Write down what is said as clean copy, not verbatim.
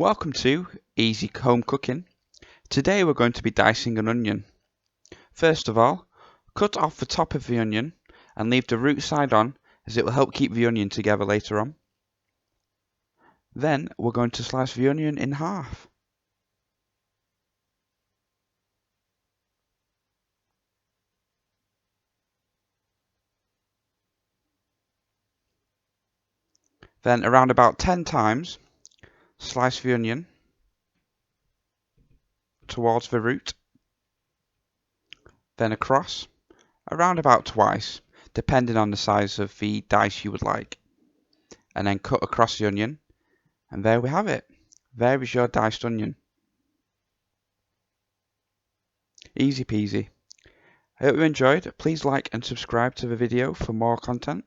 Welcome to Easy Home Cooking. Today we're going to be dicing an onion. First of all, cut off the top of the onion and leave the root side on, as it will help keep the onion together later on. Then we're going to slice the onion in half. Then around about 10 times, slice the onion towards the root. Then across, around about twice, depending on the size of the dice you would like. And then cut across the onion, and there we have it. There is your diced onion. Easy peasy. I hope you enjoyed. Please like and subscribe to the video for more content.